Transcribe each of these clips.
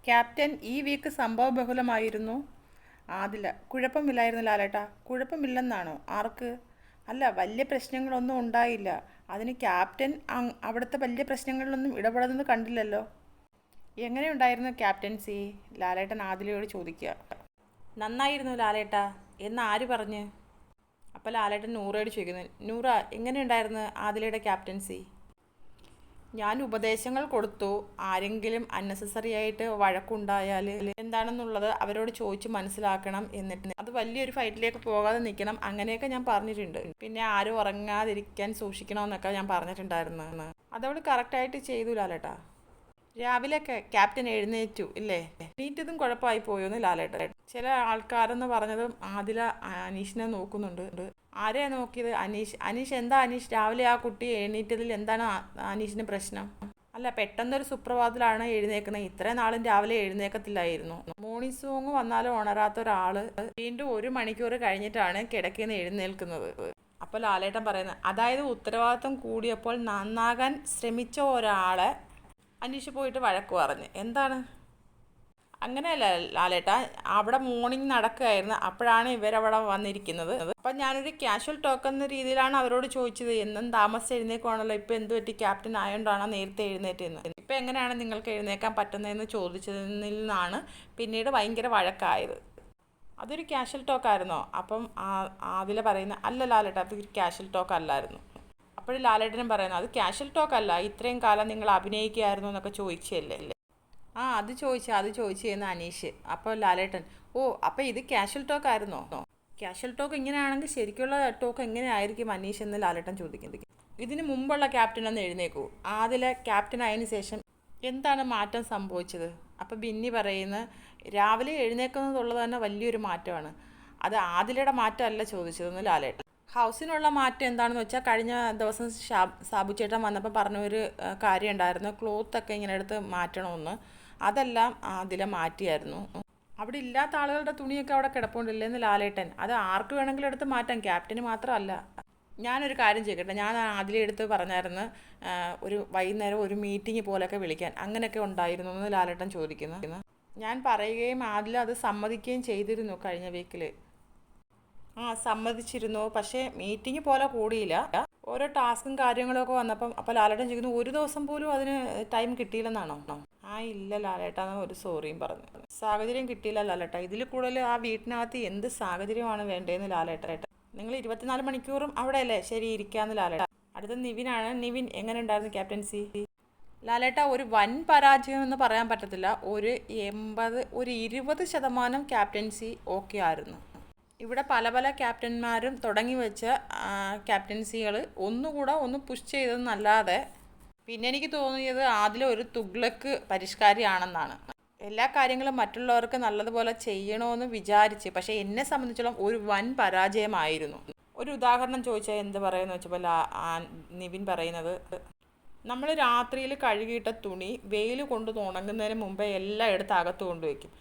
Captain ഈ week സംഭവബഹുലമായിരുന്നു. Adila: കുഴപ്പമില്ലായിരുന്നു ലാലേട്ടാ. കുഴപ്പമില്ലെന്നാണോ? ആർക്ക്? അല്ല, വലിയ പ്രശ്നങ്ങളൊന്നും ഉണ്ടായില്ല. അതിന് ക്യാപ്റ്റൻ അവിടുത്തെ വലിയ പ്രശ്നങ്ങളിലൊന്നും ഇടപെടുന്നത് കണ്ടില്ലല്ലോ. എങ്ങനെയുണ്ടായിരുന്നു ക്യാപ്റ്റൻസി? ലാലേട്ടൻ ആദിലയോട് ചോദിക്കുക. നന്നായിരുന്നു ലാലേട്ടാ. എന്ന് ആര് പറഞ്ഞ്? അപ്പോൾ ലാലേട്ടൻ നൂറയോട് ചോദിക്കുന്നു. നൂറ, എങ്ങനെയുണ്ടായിരുന്നു ആദിലയുടെ ക്യാപ്റ്റൻസി? ഞാൻ ഉപദേശങ്ങൾ കൊടുത്തു. ആരെങ്കിലും അൺനെസസറി ആയിട്ട് വഴക്കുണ്ടായാൽ എന്താണെന്നുള്ളത് അവരോട് ചോദിച്ച് മനസ്സിലാക്കണം. എന്നിട്ട് അത് വലിയൊരു ഫൈറ്റിലേക്ക് പോകാതെ നിൽക്കണം. അങ്ങനെയൊക്കെ ഞാൻ പറഞ്ഞിട്ടുണ്ട്. പിന്നെ ആരും ഉറങ്ങാതിരിക്കാൻ സൂക്ഷിക്കണമെന്നൊക്കെ ഞാൻ പറഞ്ഞിട്ടുണ്ടായിരുന്നു. അതവൾ കറക്റ്റായിട്ട് ചെയ്തു ലാലേട്ടാ. രാവിലെ ക്യാപ്റ്റൻ എഴുന്നേറ്റു ഇല്ലേ? എണീറ്റതും കുഴപ്പമായി പോയോന്ന് ലാലേട്ടൻ. ചില ആൾക്കാരെന്ന് പറഞ്ഞതും ആദില അനീഷിനെ നോക്കുന്നുണ്ട്. ആരെയാ നോക്കിയത്? അനീഷ് എന്താ അനീഷ് രാവിലെ ആ കുട്ടി എണീറ്റതിൽ എന്താണ് അനീഷിന് പ്രശ്നം? അല്ല, പെട്ടെന്നൊരു സുപ്രഭാതത്തിലാണ് എഴുന്നേക്കുന്നത്. ഇത്രയും നാളും രാവിലെ എഴുന്നേക്കത്തില്ലായിരുന്നു. മോർണിംഗ് സോങ് വന്നാലും ഉണരാത്ത ഒരാള് വീണ്ടും 1 മണിക്കൂർ കഴിഞ്ഞിട്ടാണ് കിടക്കയിൽ നിന്ന് എഴുന്നേൽക്കുന്നത്. അപ്പോൾ ലാലേട്ടൻ പറയുന്നത്, അതായത് ഉത്തരവാദിത്വം കൂടിയപ്പോൾ നന്നാകാൻ ശ്രമിച്ച ഒരാളെ അനീഷ് പോയിട്ട് വഴക്ക് പറഞ്ഞ്. എന്താണ്? അങ്ങനെയല്ല ലാലേട്ടാ, അവിടെ മോർണിംഗ് നടക്കുകയായിരുന്നു. അപ്പോഴാണ് ഇവരവിടെ വന്നിരിക്കുന്നത്. അപ്പം ഞാനൊരു ക്യാഷ്വൽ ടോക്ക് എന്ന രീതിയിലാണ് അവരോട് ചോദിച്ചത്. എന്നും താമസിച്ച് എഴുന്നേക്കുവാണല്ലോ, ഇപ്പം എന്ത് പറ്റി ക്യാപ്റ്റൻ ആയതുകൊണ്ടാണോ നേരത്തെ എഴുന്നേറ്റെന്ന്. ഇപ്പം എങ്ങനെയാണ് നിങ്ങൾക്ക് എഴുന്നേക്കാൻ പറ്റുന്നതെന്ന് ചോദിച്ചതിൽ നിന്നാണ് പിന്നീട് ഭയങ്കര വഴക്കായത്. അതൊരു ക്യാഷ്വൽ ടോക്കായിരുന്നോ? അപ്പം ആദില പറയുന്നത്, അല്ല ലാലേട്ടാ, അതൊരു ക്യാഷ്വൽ ടോക്ക് അല്ലായിരുന്നു. അപ്പോഴും ലാലേട്ടനും പറയുന്നത്, അത് ക്യാഷ്വൽ ടോക്ക് അല്ല, ഇത്രയും കാലം നിങ്ങൾ അഭിനയിക്കുകയായിരുന്നു എന്നൊക്കെ ചോദിച്ചല്ലേ. അത് ചോദിച്ചു എന്ന് അനീഷ്. അപ്പോൾ ലാലേട്ടൻ, ഓ അപ്പോൾ ഇത് ക്യാഷ്വൽ ടോക്ക് ആയിരുന്നോ? ക്യാഷ്വൽ ടോക്ക് ഇങ്ങനെയാണെങ്കിൽ ശരിക്കുള്ള ടോക്ക് എങ്ങനെയായിരിക്കും അനീഷ് എന്ന് ലാലേട്ടൻ ചോദിക്കുന്നത്. ഇതിന് മുമ്പുള്ള ക്യാപ്റ്റൻ എന്ന് എഴുന്നേക്കൂ. ആദില ക്യാപ്റ്റൻ ആയതിനു ശേഷം എന്താണ് മാറ്റം സംഭവിച്ചത്? അപ്പോൾ ബിന്നി പറയുന്നത്, രാവിലെ എഴുന്നേക്കുന്നതുള്ളത് തന്നെ വലിയൊരു മാറ്റമാണ്. അത് ആദിലയുടെ മാറ്റമല്ല ചോദിച്ചതെന്ന് ലാലേട്ടൻ. ഹൗസിനുള്ള മാറ്റം എന്താണെന്ന് വെച്ചാൽ, കഴിഞ്ഞ ദിവസം സാബു ചേട്ടൻ വന്നപ്പോൾ പറഞ്ഞൊരു കാര്യം ഉണ്ടായിരുന്നു, ക്ലോത്തൊക്കെ ഇങ്ങനെ എടുത്ത് മാറ്റണമെന്ന്. അതെല്ലാം അതിൽ മാറ്റിയായിരുന്നു. അവിടെ ഇല്ലാത്ത ആളുകളുടെ തുണിയൊക്കെ അവിടെ കിടപ്പുണ്ടില്ലെന്ന് ലാലേട്ടൻ. അത് ആർക്ക് വേണമെങ്കിലും എടുത്ത് മാറ്റാം, ക്യാപ്റ്റന് മാത്രമല്ല. ഞാനൊരു കാര്യം ചെയ്യട്ടെ, ഞാൻ അതിലെടുത്ത് പറഞ്ഞായിരുന്നു ഒരു വൈകുന്നേരം ഒരു മീറ്റിംഗ് പോലെയൊക്കെ വിളിക്കാൻ. അങ്ങനെയൊക്കെ ഉണ്ടായിരുന്നു എന്ന് ലാലേട്ടൻ ചോദിക്കുന്നു. ഞാൻ പറയുകയും അതിൽ അത് സമ്മതിക്കുകയും ചെയ്തിരുന്നു കഴിഞ്ഞ വീക്കിൽ. സമ്മതിച്ചിരുന്നു. പക്ഷേ മീറ്റിംഗ് പോലെ കൂടിയില്ല. ഓരോ ടാസ്കും കാര്യങ്ങളൊക്കെ വന്നപ്പം അപ്പോൾ ലാലേട്ടൻ ചോദിക്കുന്നു, ഒരു ദിവസം പോലും അതിന് ടൈം കിട്ടിയില്ലെന്നാണോ? ഇല്ല ലാലേട്ടാന്ന് ഒരു സോറിയും പറഞ്ഞു. സാഹചര്യം കിട്ടിയില്ല ലാലേട്ട. ഇതിൽ കൂടുതൽ ആ വീട്ടിനകത്ത് എന്ത് സാഹചര്യമാണ് വേണ്ടതെന്ന് ലാലേട്ട. നിങ്ങൾ 24 മണിക്കൂറും അവിടെ അല്ലേ? ശരി, ഇരിക്കാന്ന് ലാലേട്ട. അടുത്ത നിവിനാണ്. നിവിൻ, എങ്ങനെ ഉണ്ടായിരുന്നു ക്യാപ്റ്റൻസി? ലാലേട്ട, ഒരു വൻ പരാജയം എന്ന് പറയാൻ പറ്റത്തില്ല. ഒരു 20% ക്യാപ്റ്റൻസി ഓക്കെ ആയിരുന്നു. ഇവിടെ പല പല ക്യാപ്റ്റന്മാരും തുടങ്ങി വെച്ച ക്യാപ്റ്റൻസികൾ ഒന്നുകൂടെ ഒന്ന് പുഷ് ചെയ്തതെന്നല്ലാതെ. പിന്നെ എനിക്ക് തോന്നിയത് ഒരു തുഗ്ലക്ക് പരിഷ്കാരിയാണെന്നാണ്. എല്ലാ കാര്യങ്ങളും മറ്റുള്ളവർക്ക് നല്ലതുപോലെ ചെയ്യണമെന്ന് വിചാരിച്ച്, പക്ഷേ എന്നെ സംബന്ധിച്ചോളം ഒരു വൻ പരാജയമായിരുന്നു. ഒരു ഉദാഹരണം ചോദിച്ചാൽ എന്ത് പറയുമെന്ന് വെച്ചപ്പോൾ നിവിൻ പറയുന്നത്, നമ്മൾ രാത്രിയിൽ കഴുകിയിട്ട തുണി വെയിൽ കൊണ്ട് ഉണങ്ങുന്നതിന് മുമ്പേ എല്ലാം എടുത്ത് അകത്ത് കൊണ്ടുവയ്ക്കും.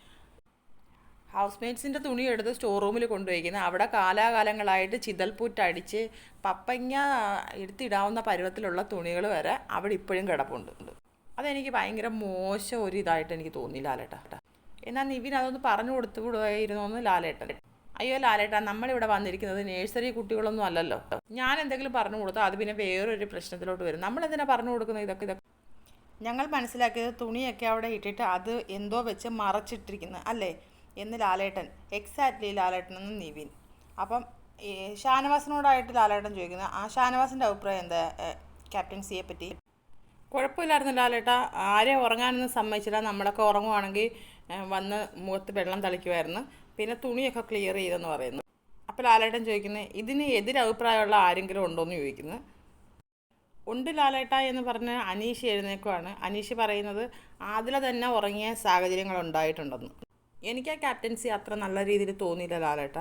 ഹൗസ് മേറ്റ്സിൻ്റെ തുണി എടുത്ത് സ്റ്റോർ റൂമിൽ കൊണ്ടുപോയിരിക്കുന്നത്. അവിടെ കാലാകാലങ്ങളായിട്ട് ചിതൽപുറ്റടിച്ച് പപ്പങ്ങ എടുത്തിടാവുന്ന പരുവത്തിലുള്ള തുണികൾ വരെ അവിടെ ഇപ്പോഴും കിടപ്പുണ്ട്. അതെനിക്ക് ഭയങ്കര മോശം ഒരു ഇതായിട്ട് എനിക്ക് തോന്നി ലാലേട്ട. എന്നാൽ നിവിൻ അതൊന്ന് പറഞ്ഞു കൊടുത്തുകൂടായിരുന്നോന്ന് ലാലേട്ടൻ. അയ്യോ ലാലേട്ട, നമ്മളിവിടെ വന്നിരിക്കുന്നത് നേഴ്സറി കുട്ടികളൊന്നും അല്ലല്ലോ. ഞാൻ എന്തെങ്കിലും പറഞ്ഞു കൊടുത്താൽ അത് പിന്നെ വേറൊരു പ്രശ്നത്തിലോട്ട് വരും. നമ്മളെന്തിനാണ് പറഞ്ഞു കൊടുക്കുന്നത്? ഇതൊക്കെ ഞങ്ങൾ മനസ്സിലാക്കിയത് തുണിയൊക്കെ അവിടെ ഇട്ടിട്ട് അത് എന്തോ വെച്ച് മറച്ചിട്ടിരിക്കുന്നത് അല്ലേ എന്ന് ലാലേട്ടൻ. എക്സാക്ട്ലി ലാലേട്ടൻ എന്ന് നിവിൻ. അപ്പം ഷാനവാസിനോടായിട്ട് ലാലേട്ടൻ ചോദിക്കുന്നത്, ഷാനവാസിൻ്റെ അഭിപ്രായം എന്താ ക്യാപ്റ്റൻസിയെ പറ്റി? കുഴപ്പമില്ലായിരുന്നു ലാലേട്ട, ആരെ ഉറങ്ങാനൊന്നും സമ്മതിച്ചില്ല. നമ്മളൊക്കെ ഉറങ്ങുവാണെങ്കിൽ വന്ന് മുഖത്ത് വെള്ളം തളിക്കുമായിരുന്നു. പിന്നെ തുണിയൊക്കെ ക്ലിയർ ചെയ്തെന്ന് പറയുന്നു. അപ്പോൾ ലാലേട്ടൻ ചോദിക്കുന്നത്, ഇതിന് എതിരഭിപ്രായമുള്ള ആരെങ്കിലും ഉണ്ടോയെന്ന് ചോദിക്കുന്നത്. ഉണ്ട് ലാലേട്ട എന്ന് പറഞ്ഞ് അനീഷ് എഴുന്നേക്കുവാണ്. അനീഷ് പറയുന്നത്, ആദില തന്നെ ഉറങ്ങിയ സാഹചര്യങ്ങൾ ഉണ്ടായിട്ടുണ്ടെന്ന്. എനിക്ക് ആ ക്യാപ്റ്റൻസി അത്ര നല്ല രീതിയിൽ തോന്നിയില്ല ലാലേട്ട.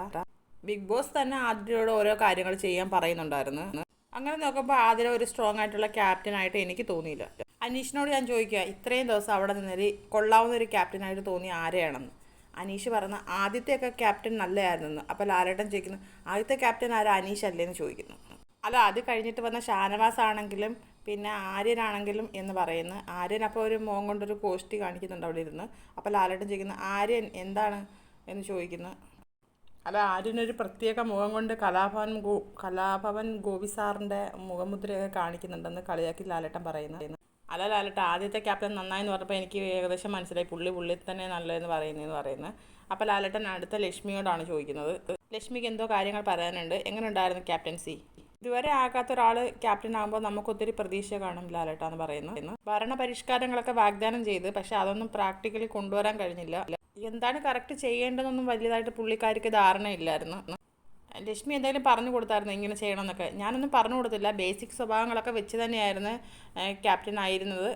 ബിഗ് ബോസ് തന്നെ ആദിലയോട് ഓരോ കാര്യങ്ങൾ ചെയ്യാൻ പറയുന്നുണ്ടായിരുന്നു. അങ്ങനെ നോക്കുമ്പോൾ ആദില ഒരു സ്ട്രോങ് ആയിട്ടുള്ള ക്യാപ്റ്റനായിട്ട് എനിക്ക് തോന്നിയില്ല. അനീഷിനോട് ഞാൻ ചോദിക്കുക, ഇത്രയും ദിവസം അവിടെ നിന്നൊരു കൊള്ളാവുന്ന ഒരു ക്യാപ്റ്റനായിട്ട് തോന്നി ആരെയാണെന്ന്. അനീഷ് പറഞ്ഞ ആദ്യത്തെയൊക്കെ ക്യാപ്റ്റൻ നല്ലതായിരുന്നെന്ന്. അപ്പോൾ ലാലേട്ടൻ ചോദിക്കുന്നു, ആദ്യത്തെ ക്യാപ്റ്റൻ ആരാ? അനീഷ് അല്ലേന്ന് ചോദിക്കുന്നു. അല്ല, അത് കഴിഞ്ഞിട്ട് വന്ന ഷാനവാസ് ആണെങ്കിലും പിന്നെ ആര്യനാണെങ്കിലും എന്ന് പറയുന്നു. ആര്യൻ അപ്പോൾ ഒരു മോൻ കൊണ്ടൊരു പോസ്റ്റ് കാണിക്കുന്നുണ്ട് അവിടെ ഇരുന്ന്. അപ്പോൾ ലാലേട്ടൻ ചോദിക്കുന്നു, ആര്യൻ എന്താണ് എന്ന് ചോദിക്കുന്നു. അല്ല, ആര്യനൊരു പ്രത്യേക മുഖം കൊണ്ട് കലാഭവൻ ഗോപി സാറിൻ്റെ മുഖമുദ്രയൊക്കെ കാണിക്കുന്നുണ്ടെന്ന് കളിയാക്കി ലാലേട്ടൻ പറയുന്നു. അല്ല ലാലേട്ട, ആദ്യത്തെ ക്യാപ്റ്റൻ നന്നായെന്ന് പറഞ്ഞപ്പോൾ എനിക്ക് ഏകദേശം മനസ്സിലായി പുള്ളി തന്നെ നല്ലതെന്ന് പറയുന്നത്. അപ്പോൾ ലാലേട്ടൻ അടുത്ത ലക്ഷ്മിയോടാണ് ചോദിക്കുന്നത്. ലക്ഷ്മിക്ക് എന്തോ കാര്യങ്ങൾ പറയാനുണ്ട്. എങ്ങനെ ഉണ്ടായിരുന്നു ക്യാപ്റ്റൻസി? ഇതുവരെ ആകാത്ത ഒരാൾ ക്യാപ്റ്റൻ ആകുമ്പോൾ നമുക്കൊത്തിരി പ്രതീക്ഷ കാണും ലാലേട്ട എന്ന് പറയുന്നു. ഭരണ പരിഷ്കാരങ്ങളൊക്കെ വാഗ്ദാനം ചെയ്ത്, പക്ഷെ അതൊന്നും പ്രാക്ടിക്കലി കൊണ്ടുവരാൻ കഴിഞ്ഞില്ല. എന്താണ് കറക്റ്റ് ചെയ്യേണ്ടതെന്നൊന്നും വലിയതായിട്ട് പുള്ളിക്കാർക്ക് ധാരണയില്ലായിരുന്നു. ലക്ഷ്മി എന്തെങ്കിലും പറഞ്ഞു കൊടുത്തായിരുന്നു ഇങ്ങനെ ചെയ്യണമെന്നൊക്കെ? ഞാനൊന്നും പറഞ്ഞു കൊടുത്തില്ല. ബേസിക് സ്വഭാവങ്ങളൊക്കെ വെച്ച് തന്നെയായിരുന്നു ക്യാപ്റ്റൻ ആയിരുന്നത്.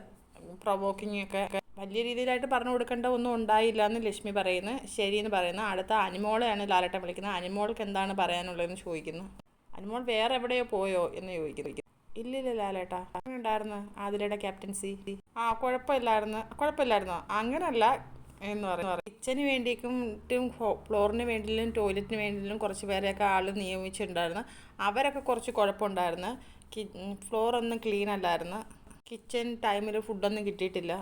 പ്രൊവോക്കിംഗ് ഒക്കെ വലിയ രീതിയിലായിട്ട് പറഞ്ഞു കൊടുക്കേണ്ട ഒന്നും ഉണ്ടായില്ല എന്ന് ലക്ഷ്മി പറയുന്നു. ശരിയെന്ന് പറയുന്നു. അടുത്ത അനിമോളെയാണ് ലാലേട്ടൻ വിളിക്കുന്നത്. അനിമോൾക്ക് എന്താണ് പറയാനുള്ളതെന്ന് ചോദിക്കുന്നു. അനിമോൾ വേറെ എവിടെയോ പോയോ എന്ന് ചോദിക്കുന്നു. ഇല്ലില്ല ലാലേട്ടാ, അങ്ങനെ ഉണ്ടായിരുന്നു ആതിരയുടെ ക്യാപ്റ്റൻസി. കുഴപ്പമില്ലായിരുന്നോ? അങ്ങനല്ല എന്ന് പറയുന്നത്. കിച്ചന് വേണ്ടിയിട്ടും ഫ്ലോറിന് വേണ്ടിയിട്ടും ടോയ്ലറ്റിന് വേണ്ടിയിട്ടും കുറച്ച് പേരെയൊക്കെ ആൾ നിയമിച്ചിട്ടുണ്ടായിരുന്നു. അവരൊക്കെ കുറച്ച് കുഴപ്പമുണ്ടായിരുന്നു. ഫ്ലോറൊന്നും ക്ലീൻ അല്ലായിരുന്നു. കിച്ചൺ ടൈമിൽ ഫുഡൊന്നും കിട്ടിയിട്ടില്ല.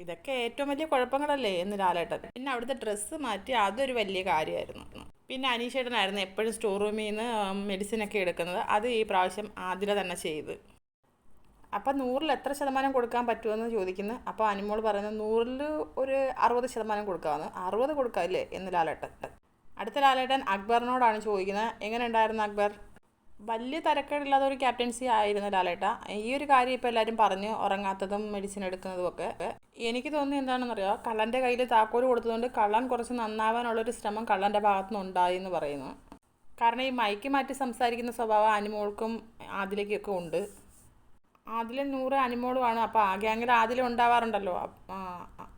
ഇതൊക്കെ ഏറ്റവും വലിയ കുഴപ്പങ്ങളല്ലേ എന്ന് ലാലേട്ടൻ. പിന്നെ അവിടുത്തെ ഡ്രസ്സ് മാറ്റി, അതൊരു വലിയ കാര്യമായിരുന്നു. പിന്നെ അനീഷേട്ടനായിരുന്നു എപ്പോഴും സ്റ്റോർ റൂമിൽ നിന്ന് മെഡിസിനൊക്കെ എടുക്കുന്നത്. അത് ഈ പ്രാവശ്യം ആതിര തന്നെ ചെയ്ത്. അപ്പം 100-ൽ എത്ര ശതമാനം കൊടുക്കാൻ പറ്റുമെന്ന് ചോദിക്കുന്നു. അപ്പോൾ അനിമോൾ പറയുന്നത് 100-ൽ ഒരു 60% കൊടുക്കാമെന്ന്. 60 കൊടുക്കാമല്ലേ എന്ന് ലാലേട്ടൻ. അടുത്ത ലാലേട്ടൻ അക്ബറിനോടാണ് ചോദിക്കുന്നത്. എങ്ങനെ ഉണ്ടായിരുന്നു അക്ബർ? വലിയ തരക്കേടില്ലാത്ത ഒരു ക്യാപ്റ്റൻസി ആയിരുന്നു ലാലേട്ട. ഈ ഒരു കാര്യം ഇപ്പോൾ എല്ലാവരും പറഞ്ഞ് ഉറങ്ങാത്തതും മെഡിസിൻ എടുക്കുന്നതും ഒക്കെ. എനിക്ക് തോന്നുന്നത് എന്താണെന്നറിയാമോ, കള്ളൻ്റെ കയ്യിൽ താക്കോല് കൊടുത്തതുകൊണ്ട് കള്ളൻ കുറച്ച് നന്നാവാനുള്ളൊരു ശ്രമം കള്ളൻ്റെ ഭാഗത്തുനിന്ന് ഉണ്ടായി എന്ന് പറയുന്നു. കാരണം ഈ മൈക്ക് മാറ്റി സംസാരിക്കുന്ന സ്വഭാവം അനിമോൾക്കും ആദിലേക്കൊക്കെ ഉണ്ട്. ആദിലും 100 അനിമോളുമാണ്. അപ്പോൾ ആ ഗ്യാങ്ങിൽ ആദിലും ഉണ്ടാവാറുണ്ടല്ലോ.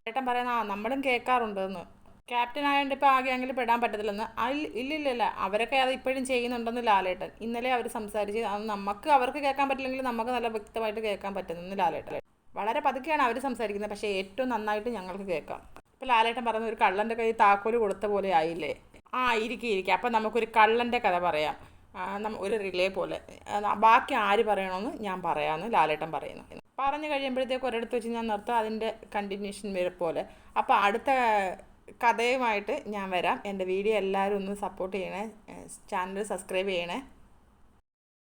ഏട്ടൻ പറയുന്ന നമ്മളും കേൾക്കാറുണ്ടെന്ന്. ക്യാപ്റ്റൻ ആയതുകൊണ്ട് ഇപ്പോൾ ആ ഗ്യാങ്ങിൽ പെടാൻ പറ്റത്തില്ലെന്ന്. ഇല്ലില്ല, അവരൊക്കെ അത് ഇപ്പോഴും ചെയ്യുന്നുണ്ടെന്ന് ലാലേട്ടൻ. ഇന്നലെ അവർ സംസാരിച്ച് അത് അവർക്ക് കേൾക്കാൻ പറ്റില്ലെങ്കിൽ നമുക്ക് നല്ല വ്യക്തമായിട്ട് കേൾക്കാൻ പറ്റുന്നെന്ന് ലാലേട്ടൻ. വളരെ പതുക്കെയാണ് അവർ സംസാരിക്കുന്നത്, പക്ഷേ ഏറ്റവും നന്നായിട്ട് ഞങ്ങൾക്ക് കേൾക്കാം. ഇപ്പോൾ ലാലേട്ടൻ പറയുന്ന ഒരു കള്ളൻ്റെ കയ്യിൽ താക്കോല് കൊടുത്ത പോലെ ആയില്ലേ? ഇരിക്കുക. അപ്പം നമുക്കൊരു കള്ളൻ്റെ കഥ പറയാം. ഒരു റിലേ പോലെ. ബാക്കി ആര് പറയണമെന്ന് ഞാൻ പറയാമെന്ന് ലാലേട്ടൻ പറയുന്നു. പറഞ്ഞു കഴിയുമ്പോഴത്തേക്ക് ഒരിടത്ത് വെച്ച് ഞാൻ നിർത്താം, അതിൻ്റെ കണ്ടിന്യൂഷൻ പോലെ. അപ്പോൾ അടുത്ത കഥയുമായിട്ട് ഞാൻ വരാം. എൻ്റെ വീഡിയോ എല്ലാവരും ഒന്ന് സപ്പോർട്ട് ചെയ്യണേ. ചാനൽ സബ്സ്ക്രൈബ് ചെയ്യണേ.